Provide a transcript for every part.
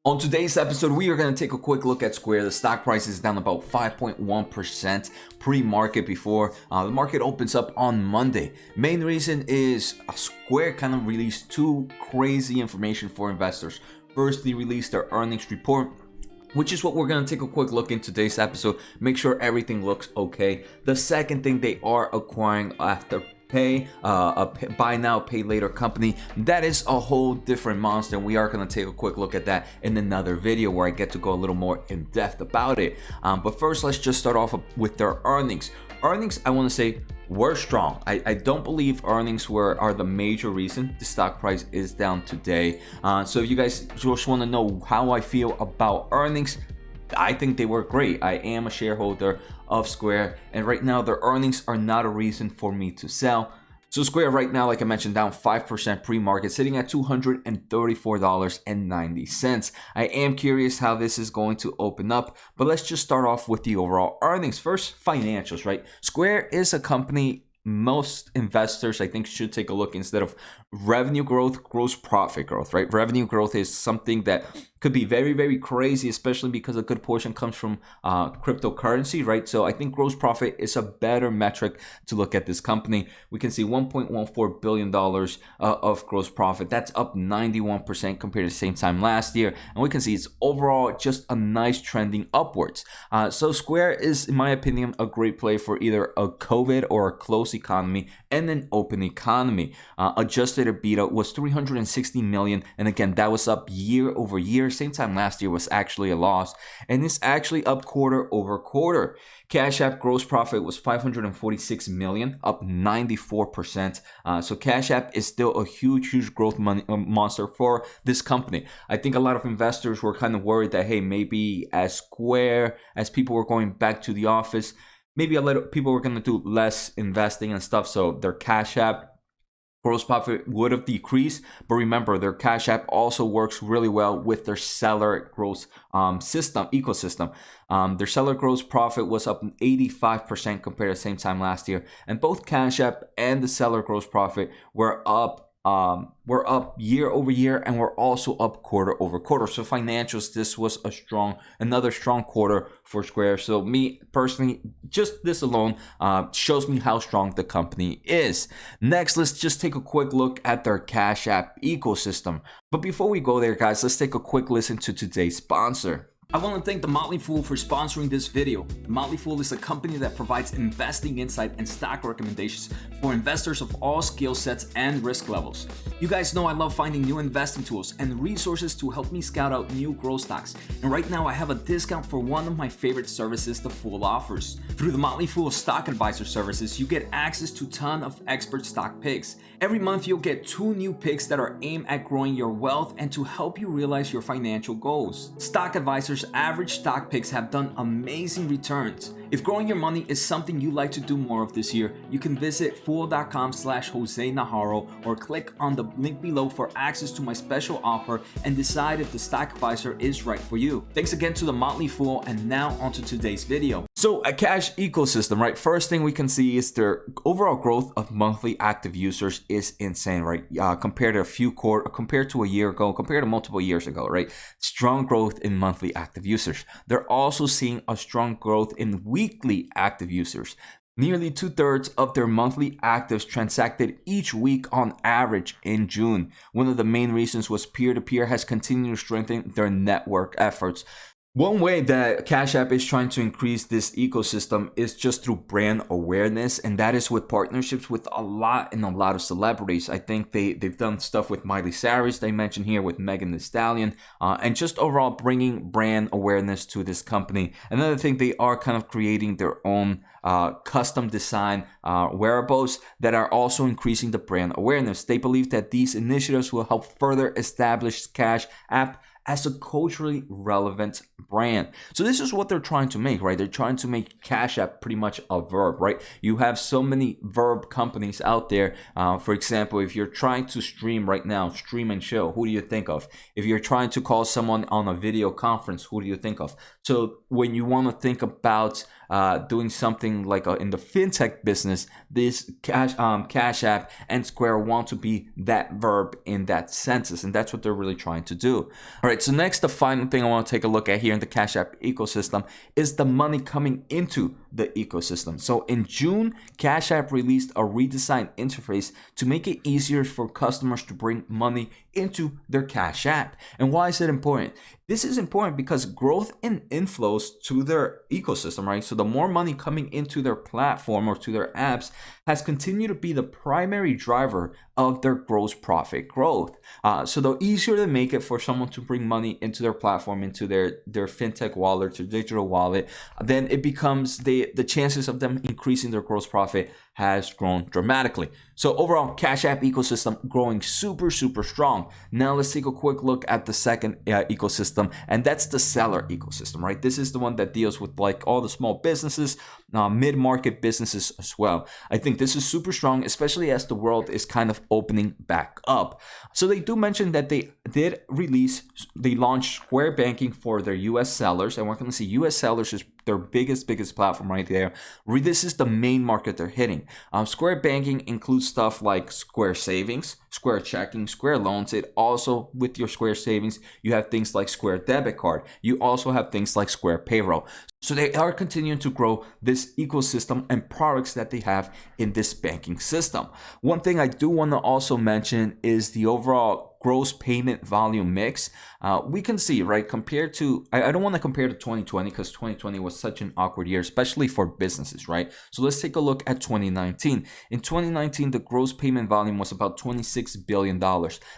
On today's episode, we are going to take a quick look at Square. The stock price is down about 5.1% pre-market before the market opens up on Monday. Main reason is Square kind of released two crazy information for investors. First, they released their earnings report, which is what we're going to take a quick look in today's episode. Make sure everything looks okay. The second thing, they are acquiring Afterpay, a buy now pay later company. That is a whole different monster, and we are going to take a quick look at that in another video where I get to go a little more in depth about it. But first, let's just start off with their earnings. I want to say were strong. I don't believe earnings are the major reason the stock price is down today. So if you guys just want to know how I feel about earnings, I think they were great. I am a shareholder of Square, and right now their earnings are not a reason for me to sell. So Square right now, like I mentioned, down 5% pre-market, sitting at $234.90. I am curious how this is going to open up, but let's just start off with the overall earnings. First, financials, right? Square is a company most investors, I think, should take a look instead of revenue growth, gross profit growth, right? Revenue growth is something that could be very, very crazy, especially because a good portion comes from cryptocurrency, right? So I think gross profit is a better metric to look at this company. We can see $1.14 billion of gross profit. That's up 91% compared to the same time last year. And we can see it's overall just a nice trending upwards. So Square is, in my opinion, a great play for either a COVID or a closed economy and an open economy. Adjusted EBITDA was $360 million. And again, that was up year over year. Same time last year was actually a loss, and it's actually up quarter over quarter. Cash App gross profit was $546 million, up 94%. So Cash App is still a huge growth monster for this company. I think a lot of investors were kind of worried that, hey, maybe as people were going back to the office, maybe a lot of people were going to do less investing and stuff. So their Cash App gross profit would have decreased, but remember, their Cash App also works really well with their seller growth ecosystem. Their seller gross profit was up 85% compared to the same time last year, and both Cash App and the seller gross profit were up year over year, and we're also up quarter over quarter. So financials, this was another strong quarter for Square. So me personally, just this alone shows me how strong the company is. Next, let's just take a quick look at their Cash App ecosystem. But before we go there, guys, let's take a quick listen to today's sponsor. I want to thank The Motley Fool for sponsoring this video. The Motley Fool is a company that provides investing insight and stock recommendations for investors of all skill sets and risk levels. You guys know I love finding new investing tools and resources to help me scout out new growth stocks. And right now I have a discount for one of my favorite services The Fool offers. Through The Motley Fool Stock Advisor services, you get access to a ton of expert stock picks. Every month you'll get 2 new picks that are aimed at growing your wealth and to help you realize your financial goals. Stock Advisor's average stock picks have done amazing returns. If growing your money is something you like to do more of this year, you can visit fool.com/Jose Najarro or click on the link below for access to my special offer and decide if the stock advisor is right for you. Thanks again to The Motley Fool, and now onto today's video. So a cash ecosystem, right? First thing we can see is their overall growth of monthly active users is insane, right? Compared to a year ago, compared to multiple years ago, right? Strong growth in monthly active users. They're also seeing a strong growth in weekly active users. Nearly 2/3 of their monthly actives transacted each week on average in June. One of the main reasons was peer-to-peer has continued to strengthen their network efforts. One way that Cash App is trying to increase this ecosystem is just through brand awareness, and that is with partnerships with a lot of celebrities. I think they've done stuff with Miley Cyrus, they mentioned here, with Megan Thee Stallion, and just overall bringing brand awareness to this company. Another thing, they are kind of creating their own custom design wearables that are also increasing the brand awareness. They believe that these initiatives will help further establish Cash App as a culturally relevant brand. So this is what they're trying to make, right? They're trying to make Cash App pretty much a verb, right? You have so many verb companies out there. For example, if you're trying to stream right now, stream and chill, who do you think of? If you're trying to call someone on a video conference, who do you think of? So when you want to think about doing something like in the fintech business, this Cash App and Square want to be that verb in that census, and that's what they're really trying to do. All right, so next, the final thing I want to take a look at here in the Cash App ecosystem is the money coming into the ecosystem. So in June, Cash App released a redesigned interface to make it easier for customers to bring money into their Cash App. And why is it important? This is important because growth in inflows to their ecosystem, right? So the more money coming into their platform or to their apps has continued to be the primary driver of their gross profit growth. So the easier to make it for someone to bring money into their platform, into their fintech wallet or digital wallet, then it becomes the chances of them increasing their gross profit has grown dramatically. So overall, Cash App ecosystem growing super strong. Now let's take a quick look at the second ecosystem, and that's the seller ecosystem, right? This is the one that deals with like all the small businesses, mid-market businesses as well. I think this is super strong, especially as the world is kind of opening back up. So they do mention that they launched Square Banking for their US sellers, and we're going to see US sellers is their biggest platform right there. This is the main market they're hitting. Square Banking includes stuff like Square Savings, Square Checking, Square Loans. It also, with your Square Savings, you have things like Square Debit Card. You also have things like Square Payroll. So they are continuing to grow this ecosystem and products that they have in this banking system. One thing I do want to also mention is the overall gross payment volume mix. We can see, right, compared to, I don't want to compare to 2020 because 2020 was such an awkward year, especially for businesses, right? So let's take a look at 2019. In 2019, the gross payment volume was about $26 billion.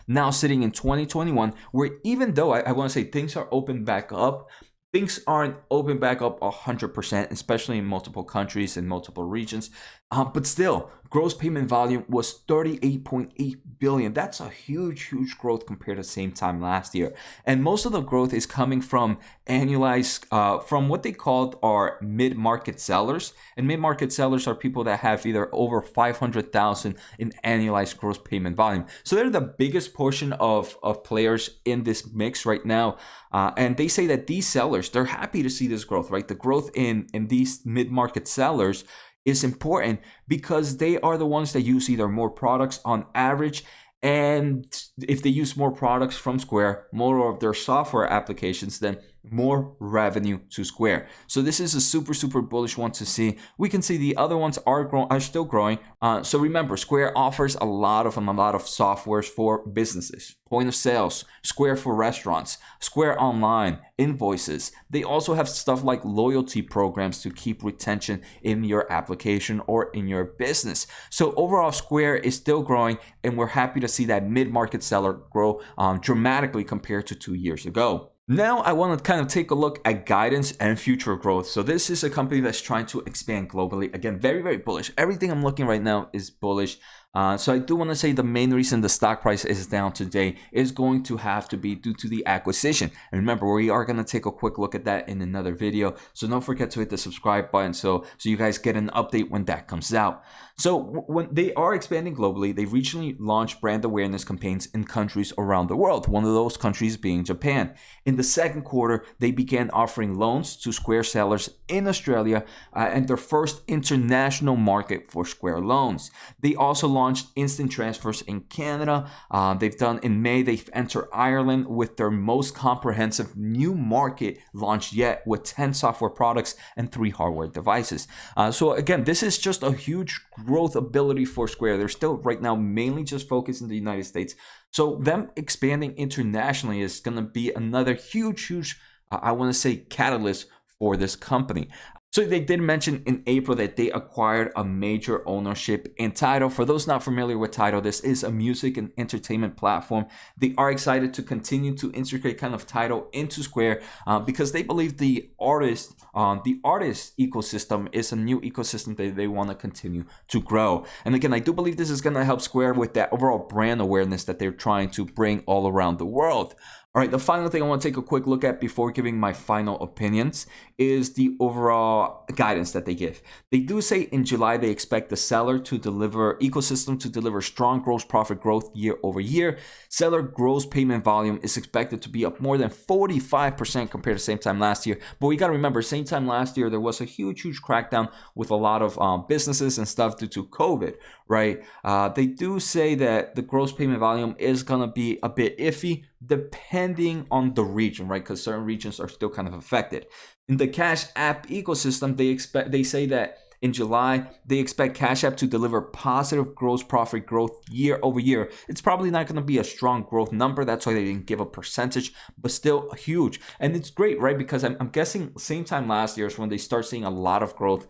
Now sitting in 2021, where even though I want to say things are open back up, things aren't open back up 100%, especially in multiple countries and multiple regions. But still, gross payment volume was $38.8 billion. That's a huge growth compared to the same time last year. And most of the growth is coming from annualized, from what they called our mid-market sellers. And mid-market sellers are people that have either over 500,000 in annualized gross payment volume. So they're the biggest portion of players in this mix right now. And they say that these sellers, they're happy to see this growth, right? The growth in these mid-market sellers is important because they are the ones that use either more products on average, and if they use more products from Square, more of their software applications, then more revenue to Square. So this is a super bullish one to see. We can see the other ones are still growing. So remember, Square offers a lot of softwares for businesses, point of sales, Square for restaurants, Square Online, invoices. They also have stuff like loyalty programs to keep retention in your application or in your business. So overall, Square is still growing, and we're happy to see that mid-market seller grow dramatically compared to 2 years ago. Now I want to kind of take a look at guidance and future growth. So this is a company that's trying to expand globally. Again, very bullish. Everything I'm looking right now is bullish. So I do want to say the main reason the stock price is down today is going to have to be due to the acquisition. And remember, we are going to take a quick look at that in another video. So don't forget to hit the subscribe button so you guys get an update when that comes out. So when they are expanding globally, they recently launched brand awareness campaigns in countries around the world, one of those countries being Japan. In the second quarter, they began offering loans to Square sellers in Australia and their first international market for Square loans. They also launched instant transfers in Canada. In May, they've entered Ireland with their most comprehensive new market launch yet, with 10 software products and 3 hardware devices. So again, this is just a huge growth ability for Square. They're still right now mainly just focused in the United States. So them expanding internationally is going to be another huge, I want to say, catalyst for this company. So they did mention in April that they acquired a major ownership in Tidal. For those not familiar with Tidal, this is a music and entertainment platform. They are excited to continue to integrate kind of Tidal into Square because they believe the artist ecosystem is a new ecosystem that they want to continue to grow. And again, I do believe this is going to help Square with that overall brand awareness that they're trying to bring all around the world. All right, the final thing I want to take a quick look at before giving my final opinions is the overall guidance that they give. They do say in July they expect the seller to deliver ecosystem to deliver strong gross profit growth year over year. Seller gross payment volume is expected to be up more than 45% compared to same time last year. But we got to remember, same time last year, there was a huge crackdown with a lot of businesses and stuff due to COVID, right? They do say that the gross payment volume is going to be a bit iffy depending on the region, right? Because certain regions are still kind of affected. In the Cash App ecosystem, they say that in July, they expect Cash App to deliver positive gross profit growth year over year. It's probably not going to be a strong growth number. That's why they didn't give a percentage, but still huge. And it's great, right? Because I'm guessing same time last year is when they start seeing a lot of growth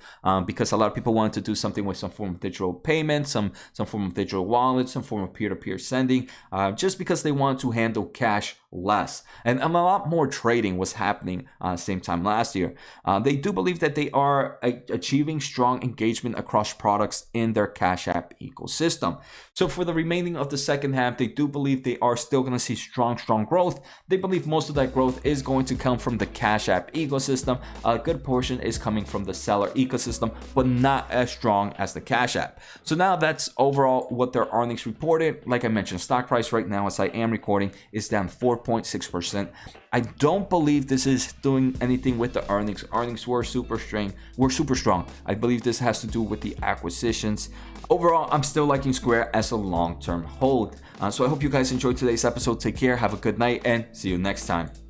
because a lot of people wanted to do something with some form of digital payment, some form of digital wallet, some form of peer-to-peer sending, just because they wanted to handle cash less. And a lot more trading was happening same time last year. They do believe that they are achieving strong engagement across products in their Cash App ecosystem. So for the remaining of the second half, they do believe they are still going to see strong growth. They believe most of that growth is going to come from the Cash App ecosystem. A good portion is coming from the seller ecosystem, but not as strong as the Cash App. So now that's overall what their earnings reported. Like I mentioned, stock price right now as I am recording is down 4.6%. I don't believe this is doing anything with the earnings. Earnings were super strong. I believe this has to do with the acquisitions. Overall, I'm still liking Square as a long-term hold. So I hope you guys enjoyed today's episode. Take care, have a good night, and see you next time.